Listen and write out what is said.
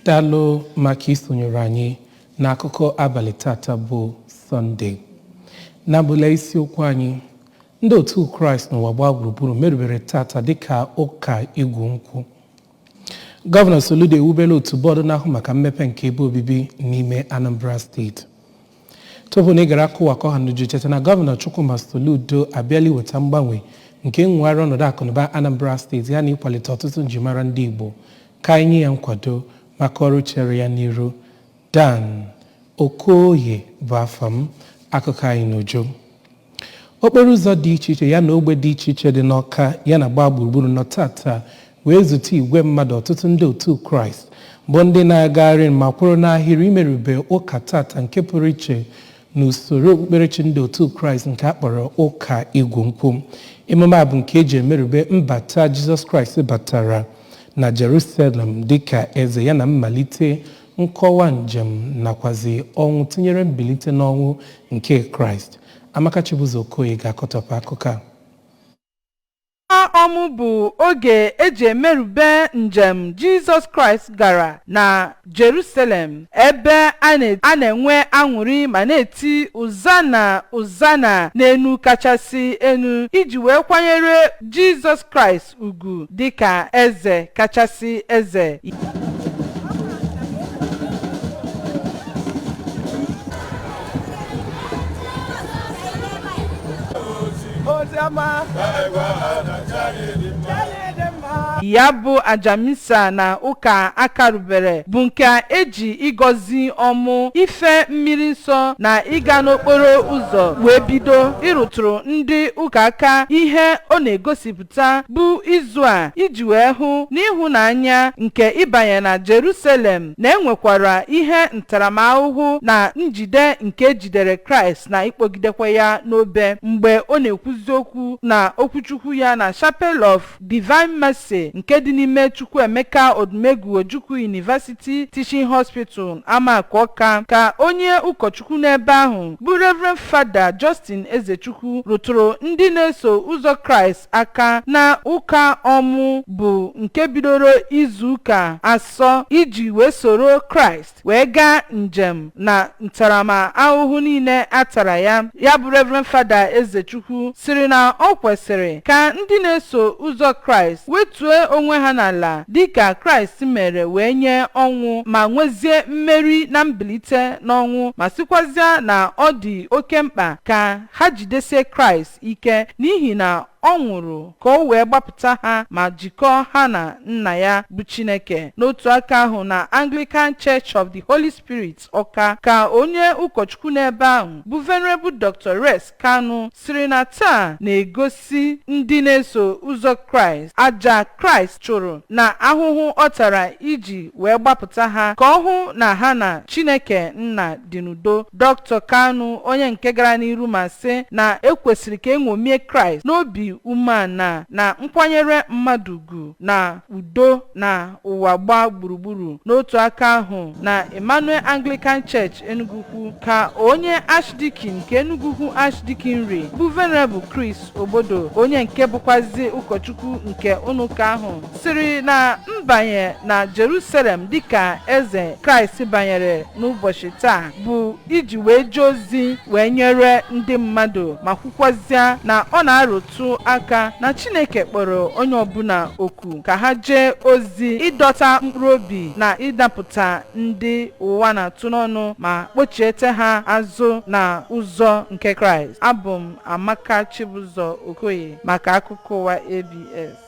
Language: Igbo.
Dalo maka isonyere anyị n'akụkọ abalị tata bụ Sọnde. N'abụla isiokwu anyị, ndị otu Kraist n'ụwa gbaa gburugburu merụbere tata dịka ụka igwu nkwụ. Gọvanọ Soludo ewubela otu bọọdụ na-ahụ maka mmepe nke ebe obibi n'ime Anambra steeti. Tupu na ị gara akụwakọ ha n'uju cheta na Gọvanọ Chukwuma Soludo abịala iweta mgbanwe nke nwegharị ọnọdụ akụnụba Anambra steeti ya na ịkwalite ọtụtụ njimara ndị Igbo ka anyị nye ya nkwado maka ọrụ chere ya n'iru. Dan Okoye bụ afọ m, akụkọ anyị n'uju. Okporo ụzọ dị iche iche ya na ogbe dị iche iche dị n'Ọka ya na gbaa gburugburu nọ tata wee zute igwe mmadụ ọtụtụ ndị otu Kraist bụ ndị na-agagharị ma kwụrụ n'ahịrị imerube ụka tata nke pụrụ iche n'usoro okpukperechi ndị otu Kraist nke a kpọrọ ụka igwu nkwụ. Emume a bụ nke eji emerube mbata Jizọs Kraịst batara na Jerusalem dịka eze ya na mmalite nkọwa njem nakwazi ọnwụ tinyere mbilite n'ọnwụ nke Kraịst. Amaka Chibuzo Okoye ga-akọtọpụ akụkọ a. Ọmụ bụ oge eji emerube njem Jizọs Kraịst gara na Jerusalem, ebe a na-enwe aṅụrị ma na-eti ụzana ụzana n'enu kachasị enu iji wee kwanyere Jizọs Kraịst ugwu dịka eze kachasị eze. Ya bụ ajamisa na ụka akarubere bụ nke eji ịgọzi ọmụ, ife mmiri nsọ na ịga n'okporo ụzọ wee bido ịrụtụrụ ndị ụka aka. Ihe ọ na-egosipụta bụ izu a iji wee hụ n'ịhụnanya nke ịbanye na Jerusalem na enwekwara ihe ntaramahụhụ na njide nke ejidere Kraịst na ikpogidekwa ya n'obe mgbe ọ na-ekwuzi okwu na okwuchukwu ya na Chapel of Divine Mercy nke dị n'ime Chukwuemeka Odumegwu Ojukwu University Teaching Hospital Amakoka, ka onye ụkọchukwu n'ebe ahụ bụ Reverend Fada Justin Ezechukwu rụtụrụ ndị na-eso ụzọ Kraịst aka na ụka ọmụ bụ nke bidoro izu ụka asọ iji wee soro Kraịst wee gaa njem na ntaramahụhụ niile atara ya. Ya bụ Reverend Fada Ezechukwu siri na ọ kwesịrị ka ndị na-eso ụzọ Kraịst wetue onwe ha n'ala dịka Kraịst mere wee nye ọnwụ ma nwezie mmeri na mbilite n'ọnwụ, ma sịkwazịa na ọ dị oke mkpa ka ha jidesie Kraịst ike n'ihi na ọ nwụrụ ka o wee gbapụta ha ma jikọọ ha na nna ya bụ Chineke. N'otu aka ahụ na Anglican Church of the Holy Spirit Ọka, ka onye ụkọchukwu n'ebe ahụ bụ Venerable Dr. Res Kanu siri na taa na-egosi ndị na-eso ụzọ Kraịst aja Kraịst chụrụ na ahụhụ ọ tara iji wee gbapụta ha, ka ọ hụ na ha na Chineke nna dị n'udo. Dr. Kanu, onye nke gara n'iru ma sị na ekwesịrị ka eṅomie Kraịst n'obi umeala na nkwanyere mmadụ ugwu na udo na ụwa gbaa gburugburu. N'otu aka ahụ na Emmanuel Anglican Church Enugukwu, ka onye Archdeacon nke Enugukwu Archdeaconry bụ Venerable Kraist Obodo, onye nke bụkwazi ụkọchukwu nke ụnụka ahụ, siri na mbanye na Jerusalem dịka eze Kraịst banyere n'ụbọchị taa bụ iji wee jee ozi wee nyere ndị mmadụ ma kwukwazịa na ọ na-arụtụ aka na Chineke kpọrọ onye ọbụla oku ka ha jee ozi ịdọta mkpụrụ obi na ịdapụta ndị ụwa na-atụ n'ọnụ ma kpochiete ha azụ na ụzọ nke Kraịst. Abụ m Amaka Chibuzo Okoye maka akụkọ ụwa ABS.